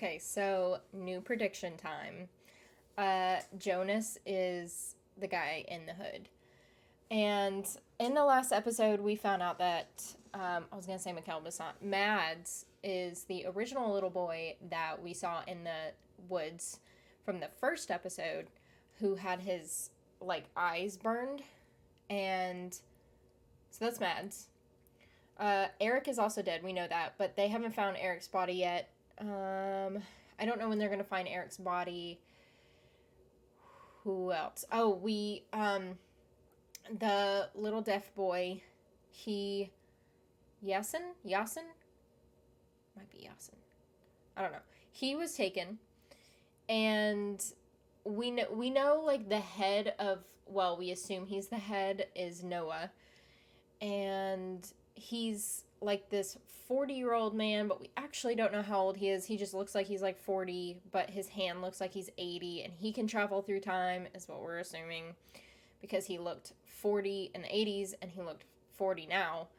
Okay, so new prediction time. Jonas is the guy in the hood. And in the last episode, we found out that, I was going to say Mikkel, but it's not. Mads is the original little boy that we saw in the woods from the first episode who had his, eyes burned. And so that's Mads. Eric is also dead, we know that, but they haven't found Eric's body yet. I don't know when they're going to find Eric's body. Who else? Oh, the little deaf boy, Yasin? Might be Yasin. I don't know. He was taken, and we know like the head of, well, we assume he's the head is Noah, and he's like this 40-year-old man, but we actually don't know how old he is. He just looks like he's like 40, but his hand looks like he's 80, and he can travel through time, is what we're assuming, because he looked 40 in the 80s and he looked 40 now.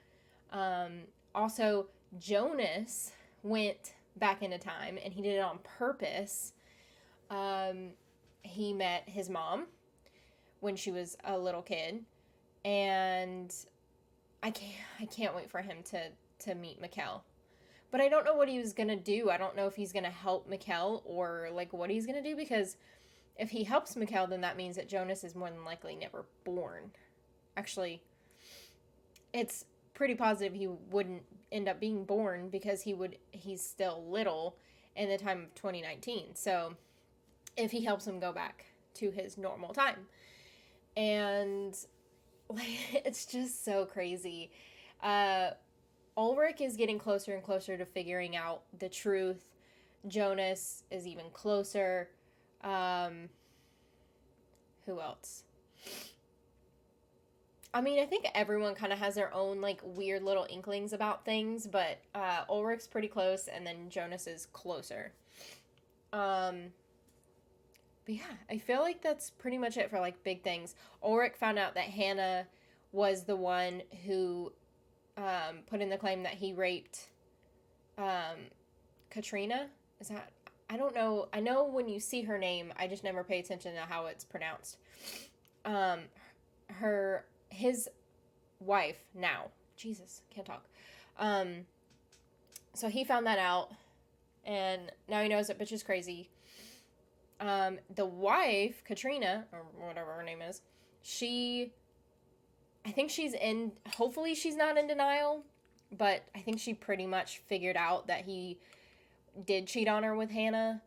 Also, Jonas went back into time, and he did it on purpose. He met his mom when she was a little kid, and I can't wait for him to meet Mikkel. But I don't know what he was going to do. I don't know if he's going to help Mikkel or like what he's going to do, because if he helps Mikkel, then that means that Jonas is more than likely never born. Actually, it's pretty positive he wouldn't end up being born, because he's still little in the time of 2019. So if he helps him go back to his normal time. And it's just so crazy. Ulrich is getting closer and closer to figuring out the truth. Jonas is even closer. Who else? I mean, I think everyone kind of has their own, like, weird little inklings about things, but Ulrich's pretty close, and then Jonas is closer. But yeah, I feel like that's pretty much it for, like, big things. Ulrich found out that Hannah was the one who put in the claim that he raped Katrina. Is that... I don't know. I know when you see her name, I just never pay attention to how it's pronounced. His wife now. Jesus, can't talk. So he found that out, and now he knows that bitch is crazy. The wife, Katrina, or whatever her name is, I think hopefully she's not in denial, but I think she pretty much figured out that he did cheat on her with Hannah.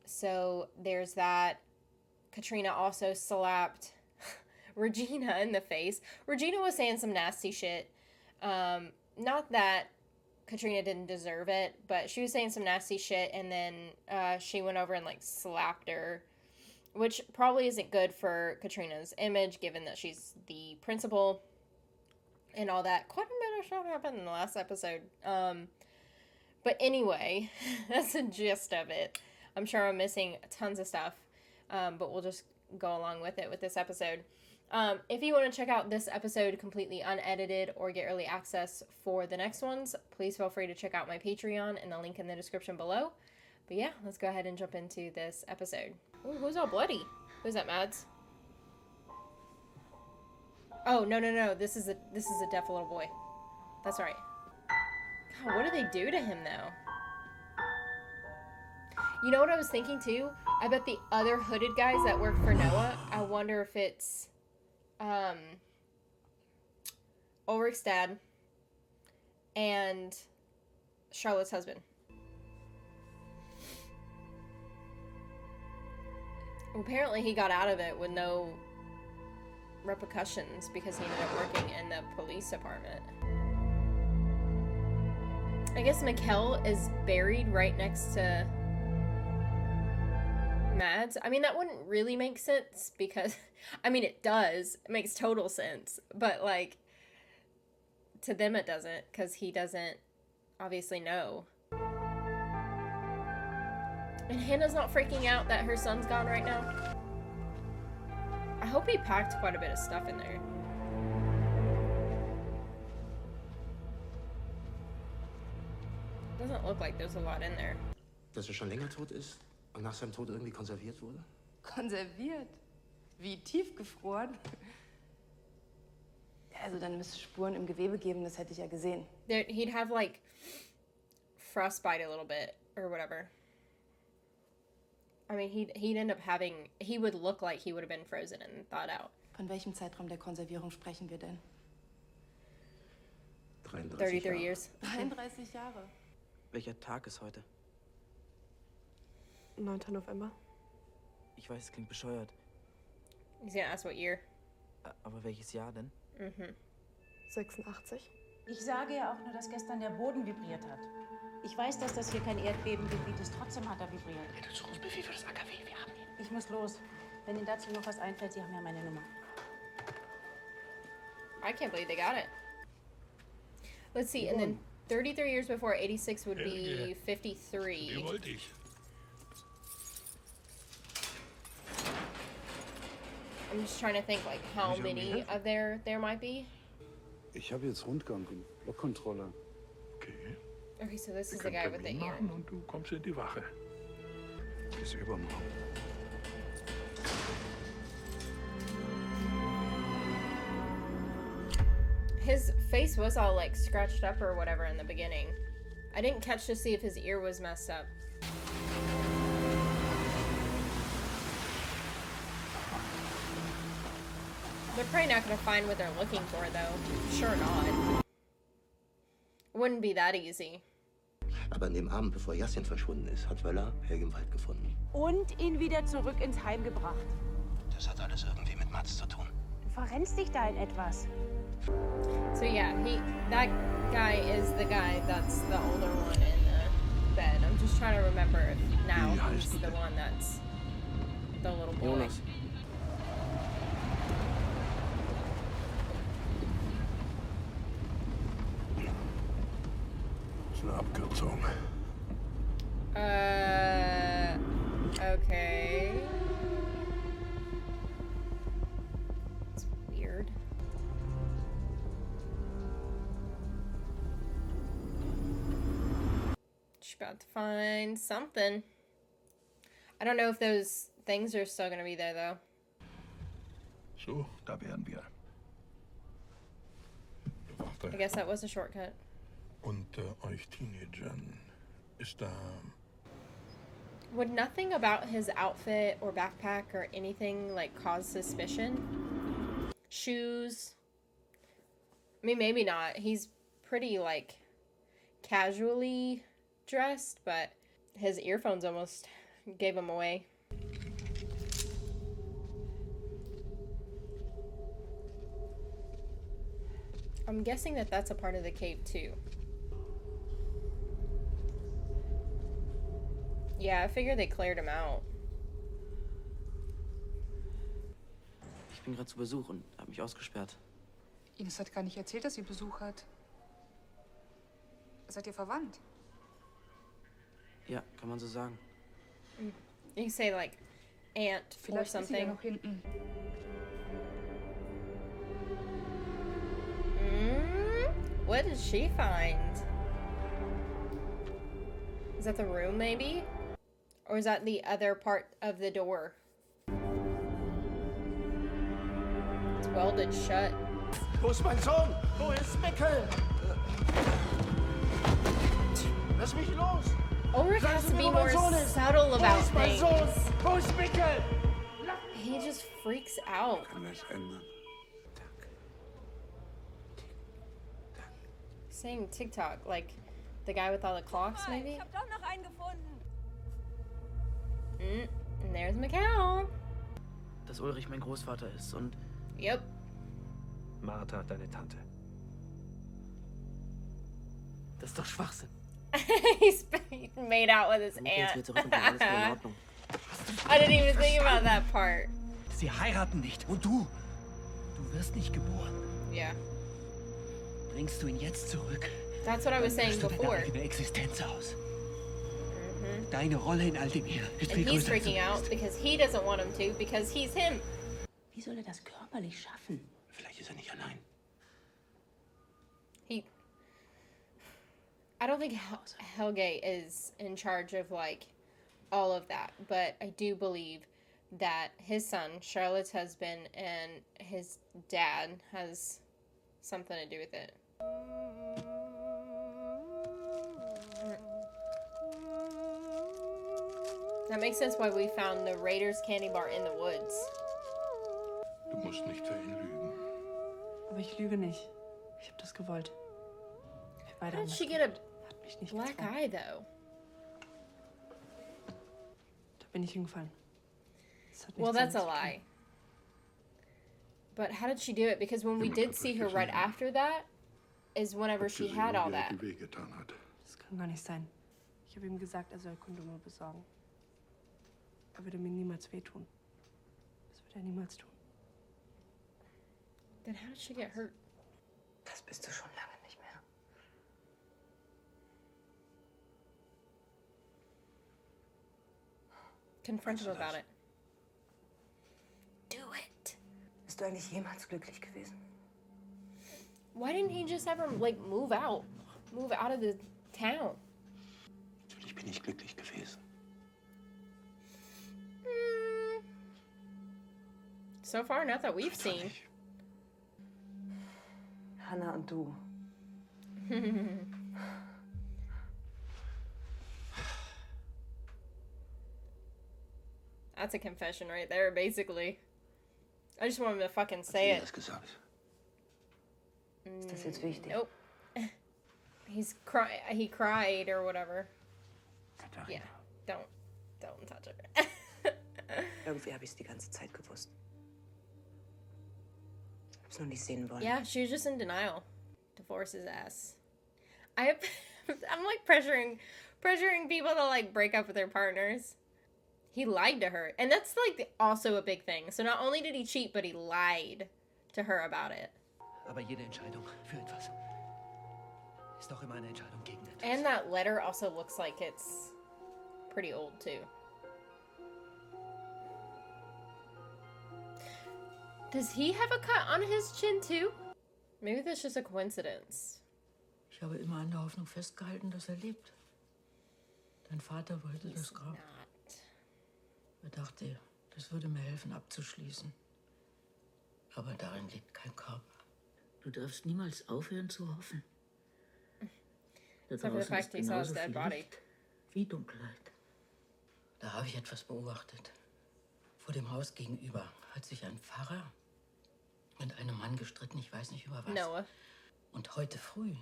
So there's that. Katrina also slapped Regina in the face. Regina was saying some nasty shit. Not that Katrina didn't deserve it, but she was saying some nasty shit, and then she went over and like slapped her, which probably isn't good for Katrina's image, given that she's the principal and all that. Quite a bit of stuff happened in the last episode. But anyway, that's the gist of it. I'm sure I'm missing tons of stuff, but we'll just go along with it with this episode. If you want to check out this episode completely unedited or get early access for the next ones, please feel free to check out my Patreon and the link in the description below. But yeah, let's go ahead and jump into this episode. Ooh, who's all bloody? Who's that, Mads? Oh, no. This is a deaf little boy. That's right. God, what do they do to him, though? You know what I was thinking, too? I bet the other hooded guys that work for Noah, I wonder if it's Ulrich's dad and Charlotte's husband. Apparently he got out of it with no repercussions because he ended up working in the police department. I guess Mikkel is buried right next to Mads. I mean, that wouldn't really make sense because, I mean, it does. It makes total sense. But, like, to them it doesn't, because he doesn't obviously know. And Hannah's not freaking out that her son's gone right now. I hope he packed quite a bit of stuff in there. Doesn't look like there's a lot in there. Dass er schon länger tot ist und nach seinem Tod irgendwie konserviert wurde? Konserviert? Wie tiefgefroren? Ja, also dann müsste es Spuren im Gewebe geben, das hätte ich ja gesehen. He'd have like frostbite a little bit or whatever. I mean, he'd end up having, he would look like he would have been frozen and thawed out. Von welchem Zeitraum der Konservierung sprechen wir denn? 33 33 years. 33 Jahre. Welcher Tag ist heute? 9. November. Ich weiß, es klingt bescheuert. He's gonna ask what year. Aber welches Jahr denn? 86. Ich sage ja auch nur, dass gestern der Boden vibriert hat. Ich weiß, dass das hier kein Erdbebengebiet ist, trotzdem hat er vibriert. Ich muss los. Wenn Ihnen dazu noch was einfällt, Sie haben ja meine Nummer. I can't believe they got it. Let's see, and then 33 years before, 86 would be 53. Wie wollte ich? I'm just trying to think like how many of there might be. Ich habe jetzt Rundgang und Blockkontrolle. Okay. Okay, so this Wir is the können guy with the Termin ear. machen und du kommst in die Wache. Bis übermorgen. His face was all like scratched up or whatever in the beginning. I didn't catch to see if his ear was messed up. They're probably not gonna find what they're looking for though. Sure not. Wouldn't be that easy. Aber an dem Abend, bevor Yassin verschwunden ist, hat Wöller Helge im Wald gefunden. Und ihn wieder zurück ins Heim gebracht. Das hat alles irgendwie mit Mats zu tun. Du verrennst dich da in etwas. So yeah, that guy is the guy that's the older one in the bed. I'm just trying to remember if now he's the one that's the little boy. Jonas. Das ist eine Abkürzung. Okay. It's weird. She's about to find something. I don't know if those things are still gonna be there though. So, da wären wir. Warte. I guess that was a shortcut. Unter euch Teenagern ist da... Would nothing about his outfit or backpack or anything like cause suspicion? Shoes? I mean, maybe not. He's pretty like casually dressed, but his earphones almost gave him away. I'm guessing that that's a part of the cave too. Yeah, I figured they cleared him out. Ich bin gerade zu Besuch und habe mich ausgesperrt. Ines hat gar nicht erzählt, dass sie Besuch hat. Seid ihr verwandt? Ja, kann man so sagen. You can say like aunt or Vielleicht ist sie ja something. noch hinten. What did she find? Is that the room maybe? Or is that the other part of the door? It's welded shut. Wo ist mein Sohn? Wo ist Mikkel? Lass mich los! Ulrich has to be more subtle about things. Wo ist Mikkel? He just freaks out. Kann es ändern. Saying TikTok, like the guy with all the clocks maybe? Ich hab doch noch einen gefunden. And there's Mikkel. Dass Ulrich mein Großvater ist und Yep. Martha, deine Tante. das ist doch Schwachsinn. He's made out with his Dann gehen aunt. wir zurück und dann alles wieder in Ordnung. I didn't even think about that part. Sie heiraten nicht. Und du? Du wirst nicht geboren. Yeah. Bringst du ihn jetzt zurück? That's what I was saying Löschst du deine before. eigene Existenz aus. Deine Rolle in all dem hier ist And viel he's größer als du freaking out bist. because he doesn't want him to because he's him. Wie soll er das körperlich schaffen? Vielleicht ist er nicht allein. I don't think Helge is in charge of like all of that, but I do believe that his son, Charlotte's husband, and his dad has something to do with it. That makes sense why we found the Raiders candy bar in the woods. Du musst nicht für ihn lügen. Aber ich lüge nicht. Ich habe das gewollt. Wir beide How haben did das she get a gewollt. Hat mich nicht black gezwungen. eye though? Da bin ich hingefallen. Das hat Well, nichts that's a damit zu tun. lie. But how did she do it? Because when we did see her right after that, is whenever she had all that. Die wehgetan hat. Das kann gar nicht sein. Ich habe ihm gesagt, er soll Kondome besorgen. Er würde mir niemals wehtun. Das würde er niemals tun. Then how did she get hurt? Das bist du schon lange nicht mehr. Confront him about it. Do it. Bist du eigentlich jemals glücklich gewesen? Why didn't he just ever like move out of the town? Natürlich bin ich glücklich gewesen. So far, not that we've seen. Hannah und du. That's a confession right there, basically. I just want him to fucking say Hat sie it. das gesagt? Ist das jetzt wichtig? Nope. He cried or whatever. Yeah. Don't touch her. Irgendwie habe ich es die ganze Zeit gewusst. Hab's nur nicht sehen wollen. Yeah, she was just in denial. Divorce his ass. I'm like pressuring people to like break up with their partners. He lied to her, and that's like also a big thing. So not only did he cheat, but he lied to her about it. Aber jede Entscheidung für etwas ist auch immer eine Entscheidung gegen etwas. And that letter also looks like it's pretty old too. Does he have a cut on his chin too? Maybe that's just a coincidence. Ich habe immer an der Hoffnung festgehalten, dass er lebt. Dein Vater wollte das Grab. Er dachte, das würde mir helfen, abzuschließen. Aber darin liegt kein Körper. Du darfst niemals aufhören zu hoffen. Da Except for the draußen fact ist he saw his genauso dead viel body. Licht wie Dunkelheit. Da habe ich etwas beobachtet. Vor dem Haus gegenüber hat sich ein Pfarrer mit einem Mann gestritten, ich weiß nicht über was. Noah. Und heute früh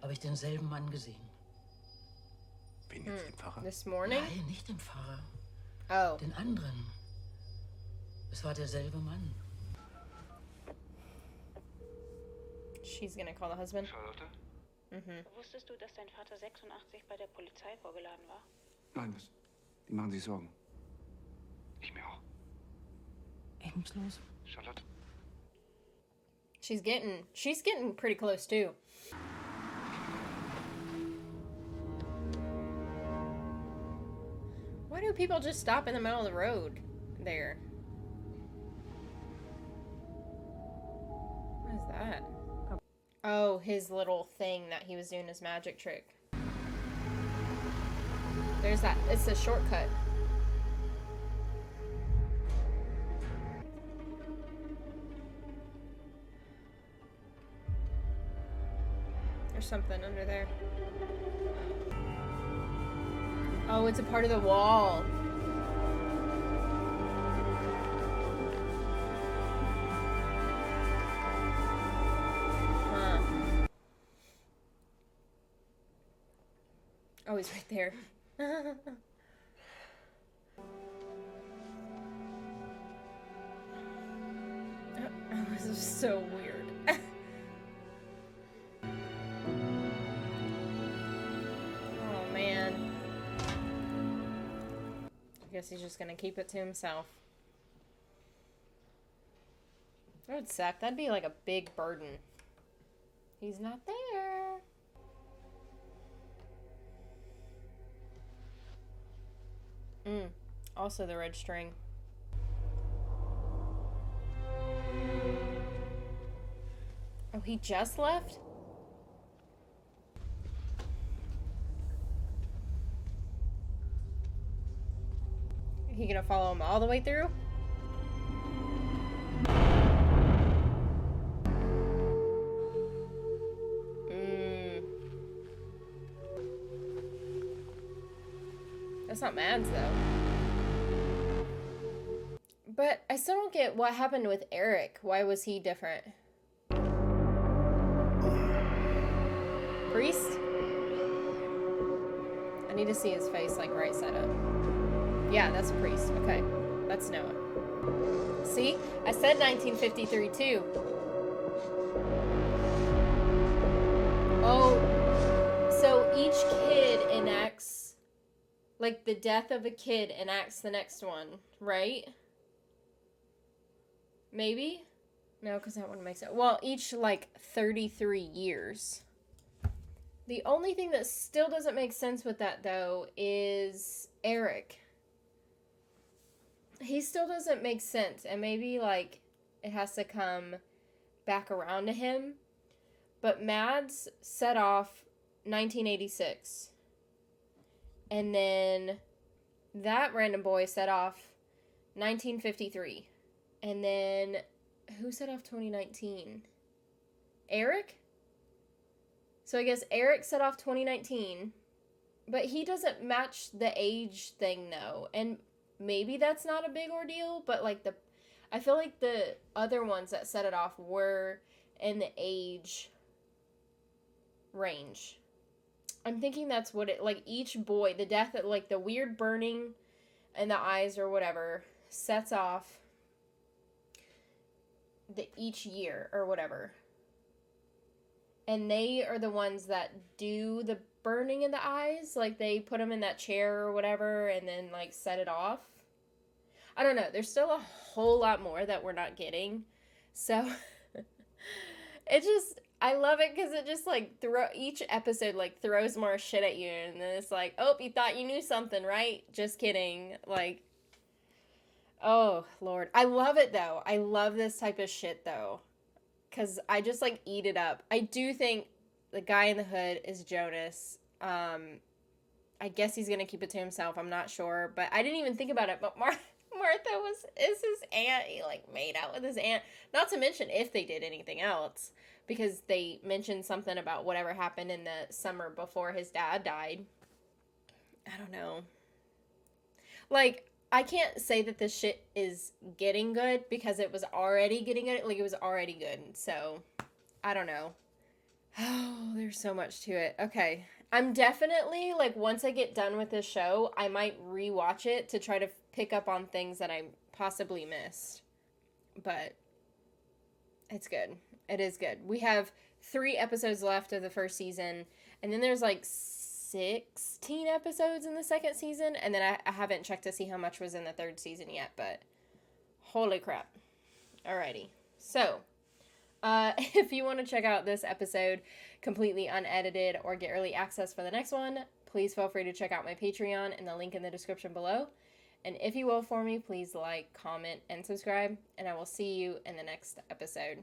habe ich denselben Mann gesehen. Wen jetzt, den Pfarrer? This morning? Nein, nicht den Pfarrer. Oh. Den anderen. Es war derselbe Mann. She's gonna call the husband. Charlotte? Wusstest du, dass dein Vater 86 bei der Polizei vorgeladen war? Nein, die machen sich Sorgen. Ich mir auch. Ich muss los. Charlotte? She's getting pretty close too. Why do people just stop in the middle of the road there? What is that? Oh, his little thing that he was doing his magic trick. There's that. It's a shortcut. There's something under there. Oh, it's a part of the wall. Huh. Oh, he's right there. Oh, this is so weird. Oh, man. I guess he's just gonna keep it to himself. That would suck. That'd be like a big burden. He's not there. Also the red string. Oh, he just left? He gonna follow him all the way through? That's not Mads, though. But I still don't get what happened with Eric. Why was he different? Priest? I need to see his face, like, right side up. Yeah, that's a priest. Okay. That's Noah. See? I said 1953, too. Oh. So each kid enacts... Like, the death of a kid enacts the next one, right? Maybe? No, because that wouldn't make sense. Well, each, like, 33 years. The only thing that still doesn't make sense with that, though, is Eric. He still doesn't make sense. And maybe, like, it has to come back around to him. But Mads set off 1986. And then that random boy set off 1953. And then who set off 2019? Eric? So I guess Eric set off 2019. But he doesn't match the age thing, though. And maybe that's not a big ordeal. But, like, I feel like the other ones that set it off were in the age range. I'm thinking that's what it, like, each boy, the death, like, the weird burning in the eyes or whatever, sets off each year or whatever. And they are the ones that do the burning in the eyes. Like, they put them in that chair or whatever and then, like, set it off. I don't know. There's still a whole lot more that we're not getting. So, it just... I love it because it just, like, each episode, like, throws more shit at you. And then it's like, oh, you thought you knew something, right? Just kidding. Like, oh, Lord. I love it, though. I love this type of shit, though. Because I just, like, eat it up. I do think the guy in the hood is Jonas. I guess he's going to keep it to himself. I'm not sure. But I didn't even think about it. But Martha is his aunt. He, like, made out with his aunt. Not to mention if they did anything else. Because they mentioned something about whatever happened in the summer before his dad died. I don't know. Like, I can't say that this shit is getting good because it was already getting good. Like, it was already good. So, I don't know. Oh, there's so much to it. Okay. I'm definitely, like, once I get done with this show, I might rewatch it to try to pick up on things that I possibly missed. But it's good. It is good. We have 3 episodes left of the first season. And then there's like 16 episodes in the second season. And then I haven't checked to see how much was in the third season yet. But holy crap. Alrighty. So, if you want to check out this episode completely unedited or get early access for the next one, please feel free to check out my Patreon in the link in the description below. And if you will for me, please like, comment, and subscribe. And I will see you in the next episode.